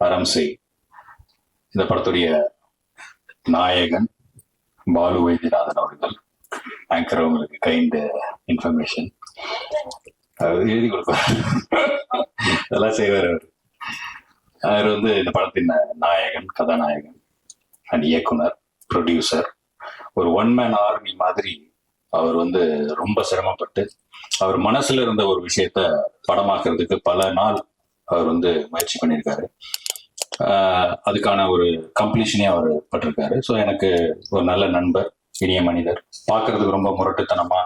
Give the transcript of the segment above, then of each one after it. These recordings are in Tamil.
அறம் செய். இந்த படத்துடைய நாயகன் பாலு வைத்தியநாதன் அவர்கள். ஆங்கர் அவங்களுக்கு கைண்ட் இன்ஃபர்மேஷன் எழுதி கொடுப்பார், அதெல்லாம் செய்வார் அவர். அவர் வந்து இந்த படத்தின் நாயகன், கதாநாயகன் அண்ட் இயக்குனர், ப்ரொடியூசர். ஒரு ஒன் மேன் ஆர்மி மாதிரி அவர் வந்து ரொம்ப சிரமப்பட்டு அவர் மனசுல இருந்த ஒரு விஷயத்த படமாக்குறதுக்கு பல நாள் அவர் வந்து முயற்சி பண்ணியிருக்காரு. அதுக்கான ஒரு கம்ப்ளீஷனே அவர் பட்டிருக்காரு. ஸோ எனக்கு ஒரு நல்ல நண்பர், இனிய மனிதர், பார்க்கறதுக்கு ரொம்ப முரட்டுத்தனமா,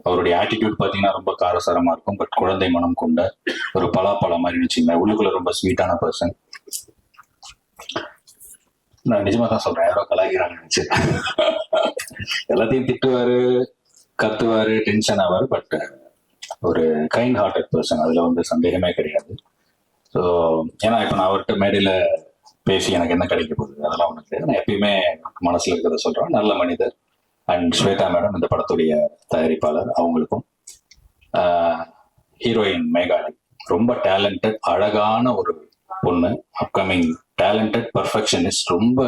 அவருடைய ஆட்டிடியூட் பார்த்தீங்கன்னா ரொம்ப காரசாரமா இருக்கும். பட் குழந்தை மனம் கொண்ட ஒரு பலாப்பழ மாதிரி வச்சுக்கோங்க, உள்ளுக்குள்ள ரொம்ப ஸ்வீட்டான பர்சன். நான் நிஜமா தான் சொல்றேன், யாரோ கலாய்க்கிறாங்க நினைச்சு. எல்லாத்தையும் திட்டுவாரு, கத்துவாரு, டென்ஷன் ஆவாரு. பட் ஒரு கைண்ட் ஹார்ட்டட் பர்சன், அதுல வந்து சந்தேகமே கிடையாது. ஸோ ஏன்னா இப்போ நான் அவர்கிட்ட மேடையில பேசி எனக்கு என்ன கிடைக்க போகுது அதெல்லாம் ஒன்றும் கிடையாது. நான் எப்பயுமே மனசுல இருக்கிறத சொல்றேன். நல்ல மனிதர். அண்ட் ஸ்வேதா மேடம் இந்த படத்துடைய தயாரிப்பாளர், அவங்களுக்கும் ஹீரோயின் மேகாலி ரொம்ப டேலண்டட், அழகான ஒரு பொண்ணு, அப்கமிங் டேலண்டட் பர்ஃபெக்ஷனிஸ்ட். ரொம்ப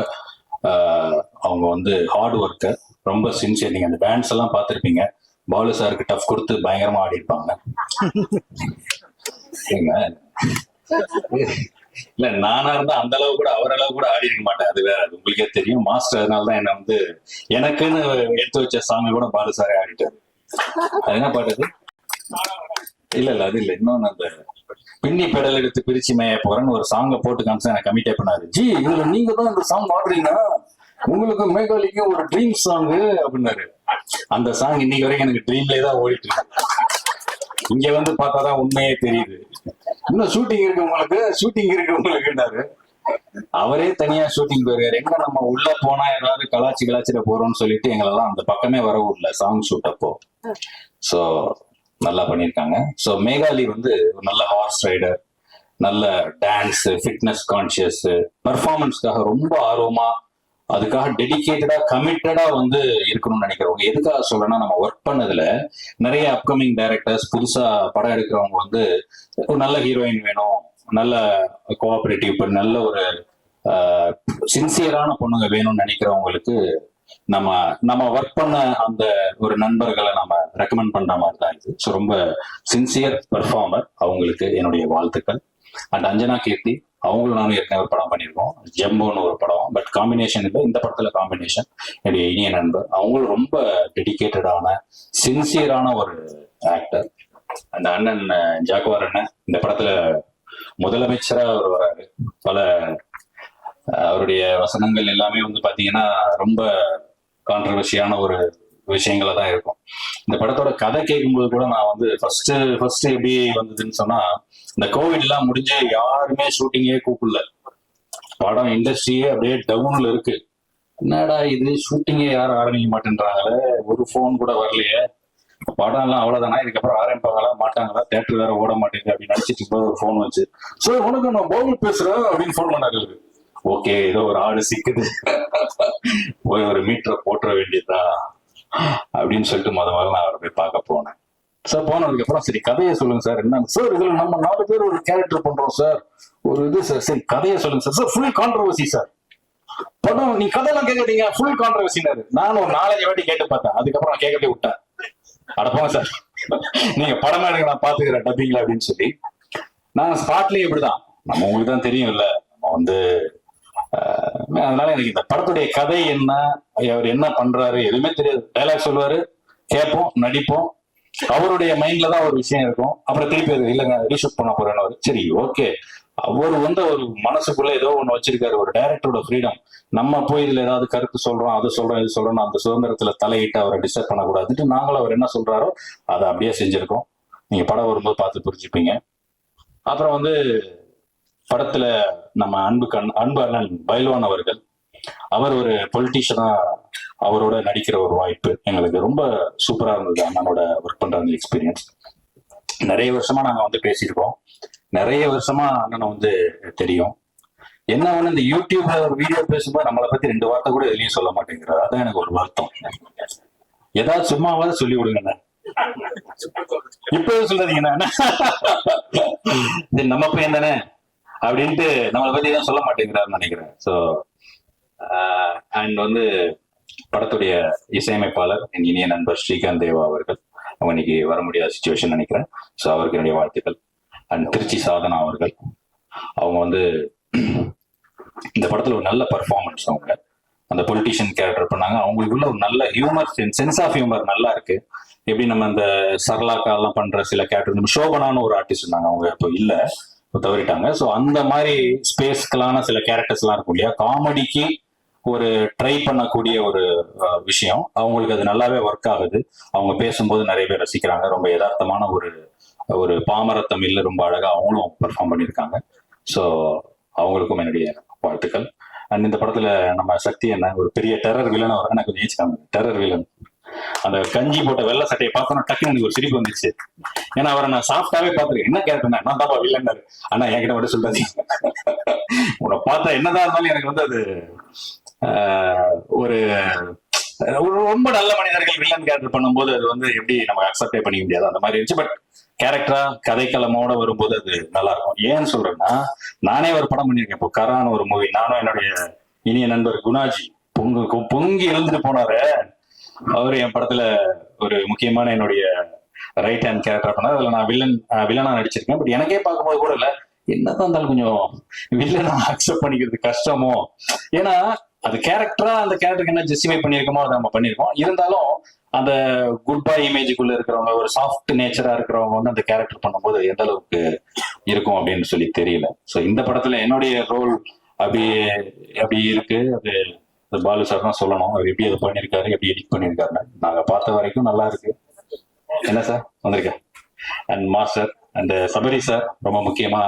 அவங்க வந்து ஹார்ட் ஒர்க்கர், ரொம்ப சின்சியர். நீங்க அந்த டான்ஸ் எல்லாம் பார்த்துருப்பீங்க, பாலு சாருக்கு டஃப் கொடுத்து பயங்கரமா ஆடி இருப்பாங்க. இல்ல நானா இருந்தா அந்த அளவு கூட அவர் அளவு கூட ஆடி இருக்க மாட்டேன், அது வேற, அது உங்களுக்கே தெரியும். மாஸ்டர் அதனாலதான் என்ன வந்து எனக்குன்னு எடுத்து வச்ச சாமி கூட பாலு சாரே ஆடிட்டாரு. அது என்ன பாட்டு? இல்ல அது இல்ல, இன்னொன்னு அந்த பின்னி பெடல் எடுத்து பிரிச்சு மேய போறேன்னு ஒரு சாங்க போட்டு காமிச்சா எனக்கு கமிட்டே பண்ணாரு. ஜி இதுல நீங்க தான் இந்த சாங் ஆடுறீங்க, உங்களுக்கு மேகாலிக்கும் ஒரு ட்ரீம் சாங் அப்படின்னாரு. அந்த சாங் இன்னைக்கு வரைக்கும் எனக்கு ட்ரீம்லயே தான் ஓடிட்டு இருக்கு. இங்க வந்து பார்த்தாதான் உண்மையே தெரியுது. இன்னும் ஷூட்டிங் இருக்கு உங்களுக்குன்னாரு. அவரே தனியா ஷூட்டிங் போயிருக்காரு. எங்க நம்ம உள்ள போனா ஏதாவது கலாச்சிட போறோம்னு சொல்லிட்டு எங்களெல்லாம் அந்த பக்கமே வர விடல சாங் ஷூட் அப்போ. ஸோ நல்லா பண்ணியிருக்காங்க. ஸோ மேகாலி வந்து ஒரு நல்ல ஹார்ஸ் ரைடர், நல்ல டான்ஸ், ஃபிட்னஸ் கான்சியஸ், பர்ஃபார்மன்ஸ்க்காக ரொம்ப ஆர்வமா, அதுக்காக டெடிகேட்டடா கமிட்டடா வந்து இருக்கணும்னு நினைக்கிறவங்க. எதுக்காக சொல்றேன்னா, நம்ம ஒர்க் பண்ணதுல நிறைய அப்கமிங் டைரக்டர்ஸ், புதுசா படம் எடுக்கிறவங்க வந்து ஒரு நல்ல ஹீரோயின் வேணும், நல்ல கோஆபரேட்டிவ், நல்ல ஒரு சின்சியரான பொண்ணுங்க வேணும்னு நினைக்கிறவங்களுக்கு நம்ம ஒர்க் பண்ண அந்த ஒரு நண்பர்களை நம்ம ரெக்கமெண்ட் பண்ற மாதிரி தான் இது. ஸோ ரொம்ப சின்சியர் பெர்ஃபார்மர், அவங்களுக்கு என்னுடைய வாழ்த்துக்கள். அண்ட் அஞ்சனா கீர்த்தி, அவங்களும் நானும் ஏற்கனவே ஒரு படம் பண்ணியிருக்கோம், ஜெம்போன்னு ஒரு படம். பட் காம்பினேஷன் இல்லை, இந்த படத்துல காம்பினேஷன். என்னுடைய இனிய நண்பர், அவங்களும் ரொம்ப டெடிகேட்டடான சின்சியரான ஒரு ஆக்டர். அந்த அண்ணன் ஜாக்குவார் அண்ணன் இந்த படத்துல முதலமைச்சரா அவர் வராரு. பல அவருடைய வசனங்கள் எல்லாமே வந்து பாத்தீங்கன்னா ரொம்ப கான்ட்ரவர்சியான ஒரு விஷயங்களா தான் இருக்கும். இந்த படத்தோட கதை கேட்கும்போது கூட நான் வந்து ஃபர்ஸ்ட் எப்படி வந்ததுன்னு சொன்னா, இந்த கோவிட் எல்லாம் முடிஞ்சு யாருமே ஷூட்டிங்கே கூப்பிடல, படம் இண்டஸ்ட்ரியே அப்படியே டவுன்ல இருக்கு. என்னடா இது ஷூட்டிங்கே யாரும் ஆரம்பிக்க மாட்டேன்றாங்களே, ஒரு ஃபோன் கூட வரலையே, படம் எல்லாம் அவ்வளவுதானா, இதுக்கப்புறம் ஆரம்பிப்பாங்களா மாட்டாங்களா, தேட்டர் வேற ஓட மாட்டேங்குது அப்படின்னு நினைச்சிட்டு போது ஒரு ஃபோன் வச்சு, சார் உனக்கு நான் பாபு பேசுறேன் அப்படின்னு ஃபோன் பண்ணாரு. ஓகே, ஏதோ ஒரு ஆடு சிக்குது, போய் ஒரு மீட்டரை போட்டுற வேண்டியதுதான் அப்படின்னு சொல்லிட்டு முதல்ல நான் அவரை போய் பார்க்க போனேன். சார் போனதுக்கு அப்புறம் சரி கதையை சொல்லுங்க சார். என்ன சார் இதுல நம்ம 4 பேர் ஒரு கேரக்டர் பண்றோம் சார், ஒரு இது சார், சரி கதையை சொல்லுங்க sir. Sir full controversy sir, படம் நீ கதையெல்லாம் கேட்கறீங்க, ஃபுல் கான்ட்ரவர்சினாரு. நானும் ஒரு 4-5 வாட்டி கேட்டு பார்த்தேன், அதுக்கப்புறம் நான் கேட்கவே விட்டேன். அடப்பாங்க சார், நீங்க படமா எடுங்க, நான் பாத்துக்கிறேன் டப்பிங்ல அப்படின்னு சொல்லி. நான் ஸ்பாட்லயே இப்படிதான், நம்ம உங்களுக்கு தான் தெரியும் இல்ல, நம்ம வந்து அதனால எனக்கு இந்த படத்துடைய கதை என்ன, அவர் என்ன பண்றாரு எதுவுமே தெரியாது. டைலாக் சொல்லுவாரு, கேட்போம், நடிப்போம், அவருடைய மைண்ட்ல தான் ஒரு விஷயம் இருக்கும். அப்புறம் திருப்பி அது இல்லைங்க ரீஷூட் பண்ண போறேன்னு, சரி ஓகே, அவர் வந்து ஒரு மனசுக்குள்ள ஏதோ ஒண்ணு வச்சிருக்காரு, ஒரு டைரக்டரோட ஃப்ரீடம். நம்ம போய் இதுல ஏதாவது கருத்து சொல்றோம், அது சொல்றோம், இது சொல்றோம், அந்த சுதந்திரத்துல தலையிட்டு அவரை டிஸ்டர்ப் பண்ணக்கூடாதுட்டு நாங்களும் அவர் என்ன சொல்றாரோ அதை அப்படியே செஞ்சிருக்கோம். நீங்க படம் வரும்போது பார்த்து புரிஞ்சுப்பீங்க. அப்புறம் வந்து படத்துல நம்ம அன்பு அண்ணன் பைல்வான் அவர்கள், அவர் ஒரு பொலிட்டீஷியனா அவரோட நடிக்கிற ஒரு வாய்ப்பு எங்களுக்கு ரொம்ப சூப்பரா இருந்தது. அண்ணனோட ஒர்க் பண்ற அந்த எக்ஸ்பீரியன்ஸ். நிறைய வருஷமா நாங்க வந்து பேசியிருக்கோம், நிறைய வருஷமா அண்ணனை வந்து தெரியும். என்ன ஒண்ணு, இந்த யூடியூப்ல ஒரு வீடியோ பேசும்போது நம்மளை பத்தி 2 வார்த்தை கூட எதுலையும் சொல்ல மாட்டேங்கிறார். அதான் எனக்கு ஒரு வருத்தம். ஏதாவது சும்மாவாவது சொல்லி விடுங்கண்ணா, இப்ப சொல்றீங்கண்ணா நம்ம பையன் தானே, அப்படின்ட்டு நம்மளை பத்தி எதுவும் சொல்ல மாட்டேங்கிறாருன்னு நினைக்கிறேன். ஸோ அண்ட் வந்து படத்துடைய இசையமைப்பாளர் என் இனிய நண்பர் ஸ்ரீகாந்த் தேவா அவர்கள், அவங்க இன்னைக்கு வர முடியாத சுச்சுவேஷன் நினைக்கிறேன். ஸோ அவருக்கு என்னுடைய வாழ்த்துக்கள். அண்ட் திருச்சி சாதனா அவர்கள், அவங்க வந்து இந்த படத்துல ஒரு நல்ல பர்ஃபார்மன்ஸ். அவங்க அந்த பொலிட்டிஷியன் கேரக்டர் பண்ணாங்க. அவங்களுக்குள்ள ஒரு நல்ல ஹியூமர் சென்ஸ் ஆஃப் ஹியூமர் நல்லா இருக்கு. எப்படி நம்ம இந்த சரளாக்கா எல்லாம் பண்ற சில கேரக்டர், நம்ம சோபனான்னு ஒரு ஆர்டிஸ்ட் இருந்தாங்க, அவங்க இப்போ இல்ல, தவறிட்டாங்க. ஸோ அந்த மாதிரி ஸ்பேஸ்களான சில கேரக்டர்ஸ் எல்லாம் இருக்கும் இல்லையா, காமெடிக்கு ஒரு ட்ரை பண்ணக்கூடிய ஒரு விஷயம். அவங்களுக்கு அது நல்லாவே ஒர்க் ஆகுது. அவங்க பேசும்போது நிறைய பேர் ரசிக்கிறாங்க. ரொம்ப யதார்த்தமான ஒரு பாமர தமிழ்ல ரொம்ப அழகா அவங்களும் பெர்ஃபார்ம் பண்ணியிருக்காங்க. ஸோ அவங்களுக்கும் என்னுடைய வாழ்த்துக்கள். அண்ட் இந்த படத்துல நம்ம சக்தி என்ன ஒரு பெரிய டெரர் வில்லன், அவர் எனக்கு கொஞ்சம் ஏச்சிக்காங்க. டெரர் வில்லன் அந்த கஞ்சி போட்ட வெள்ளை சட்டையை பார்த்தோன்னா டக்குன்னு எனக்கு ஒரு சிரிப்பு வந்துச்சு. ஏன்னா அவரை நான் சாஃப்டாவே பார்த்துருக்கேன். என்ன கேரக்டர் நான் தாப்பா வில்லன்னாரு. ஆனா என்கிட்ட மட்டும் சொல்றாதீங்க, உன்னை பார்த்தா என்னதான் இருந்தாலும் எனக்கு வந்து அது ஒரு ரொம்ப நல்ல மனிதர்கள் வில்லன் கேரக்டர் பண்ணும்போது அது வந்து எப்படி நம்ம அக்செப்டே பண்ணிக்க முடியாது, அந்த மாதிரி இருந்துச்சு. பட் கேரக்டரா கதைக்களமோட வரும்போது அது நல்லா இருக்கும். ஏன்னு சொல்றேன்னா, நானே ஒரு படம் பண்ணியிருக்கேன் இப்போ, கரான ஒரு மூவி. நானும் என்னுடைய இனிய நண்பர் குணாஜி பொங்கி எழுந்துட்டு போனாரு. அவரு என் படத்துல ஒரு முக்கியமான என்னுடைய ரைட் ஹேண்ட் கேரக்டர் பண்ணாரு. அதுல நான் வில்லனா நடிச்சிருக்கேன். பட் எனக்கே பார்க்கும்போது கூட இல்ல, என்னதான் இருந்தாலும் கொஞ்சம் வில்லனா அக்செப்ட் பண்ணிக்கிறது கஷ்டமோ. ஏன்னா அது கேரக்டரா அந்த கேரக்டருக்கு என்ன ஜஸ்டிஃபை பண்ணியிருக்கோமோ அதை நம்ம பண்ணியிருக்கோம். இருந்தாலும் அந்த குட் பாய் இமேஜுக்குள்ள இருக்கிறவங்க, ஒரு சாஃப்ட் நேச்சரா இருக்கிறவங்க வந்து அந்த கேரக்டர் பண்ணும்போது எந்த அளவுக்கு இருக்கும் அப்படின்னு சொல்லி தெரியல. ஸோ இந்த படத்துல என்னுடைய ரோல் அப்படி இருக்கு. அது பாலு சார் தான் சொல்லணும், அவர் எப்படி அதை பண்ணியிருக்காரு, எப்படி எடிட் பண்ணியிருக்காருன்னு. நாங்க பார்த்த வரைக்கும் நல்லா இருக்கு. என்ன சார் வந்திருக்கேன். And master and Sabari sir ரொம்ப முக்கியமா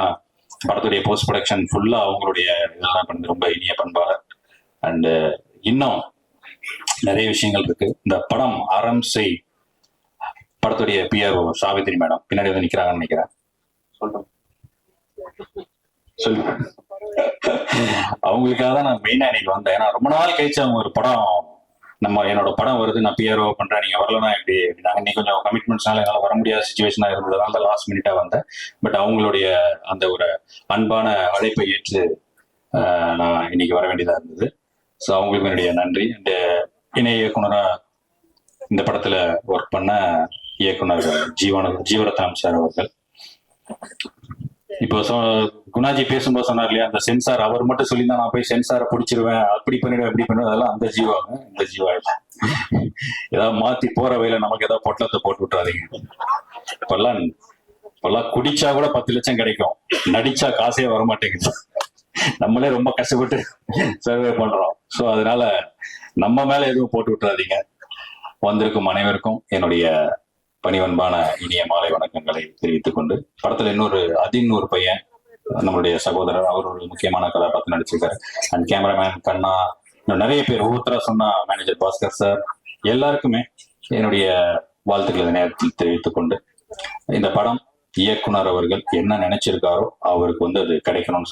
படத்துடைய போஸ்ட் ப்ரொடக்ஷன் ஃபுல்லா அவங்களுடைய இதெல்லாம் பண்ணது, ரொம்ப இனிய பண்பாளர். அண்ட் இன்னும் நிறைய விஷயங்கள் இருக்கு. இந்த படம் அறம் செய் படத்துடைய பிஆர்ஓ சாவித்ரி மேடம் பின்னாடி வந்து நிக்கிறாங்கன்னு நினைக்கிறேன். சொல்லு. அவங்களுக்காக தான் நான் மெயினா இன்னைக்கு வந்தேன். ஏன்னா ரொம்ப நாள் கழிச்சு அவங்க ஒரு படம், என்னோட படம் வருது, நான் பிஆர்ஓ பண்றேன், நீங்க வரலன்னா எப்படி அப்படின்னா, இன்னைக்கு கொஞ்சம் கமிட்மெண்ட்ஸ்னால என்னால வர முடியாத சுச்சுவேஷனா இருந்ததுனால தான் லாஸ்ட் மினிட்டா வந்தேன். பட் அவங்களுடைய அந்த ஒரு அன்பான அழைப்பை ஏற்று நான் இன்னைக்கு வர வேண்டியதா இருந்தது. ஸோ அவங்களுக்கு என்னுடைய நன்றி. இந்த இணை இயக்குனரா இந்த படத்துல ஒர்க் பண்ண இயக்குனர் ஜீவரத்னம் சார் அவர்கள். இப்போ குணாஜி பேசும்போது சொன்னார் இல்லையா, அந்த சென்சார் அவர் மட்டும் சொல்லியிருந்தா நான் போய் சென்சாரை பிடிச்சிருவேன், அப்படி பண்ணிடுவேன் இப்படி பண்ணுவேன், அதெல்லாம் அந்த ஜீவாங்க. இந்த ஜீவா ஏதாவது மாத்தி போற வகையில நமக்கு ஏதாவது பொட்டலத்தை போட்டு விட்டுறாதீங்க. இப்பெல்லாம் குடிச்சா கூட 10 லட்சம் கிடைக்கும், நடிச்சா காசே வரமாட்டேங்குது. நம்மளே ரொம்ப கஷ்டப்பட்டு சர்வே பண்றோம். ஸோ அதனால நம்ம மேல எதுவும் போட்டு விட்டுறாதீங்க. வந்திருக்கும் அனைவருக்கும் என்னுடைய பணிவன்பான இனிய மாலை வணக்கங்களை தெரிவித்துக் கொண்டு, படத்துல இன்னொரு பையன் நம்மளுடைய சகோதரர், அவர் ஒரு முக்கியமான கதாபாத்திரம் நடிச்சிருக்காரு. அண்ட் கேமராமேன் கண்ணா, நிறைய பேர், ஒவ்வொருத்தரா சொன்னா மேனேஜர் பாஸ்கர் சார், எல்லாருக்குமே என்னுடைய வாழ்த்துக்களை நேரத்தில் தெரிவித்துக் கொண்டு, இந்த படம் இயக்குனர் அவர்கள் என்ன நினைச்சிருக்காரோ அவருக்கு வந்து அது கிடைக்கணும்னு சொல்லி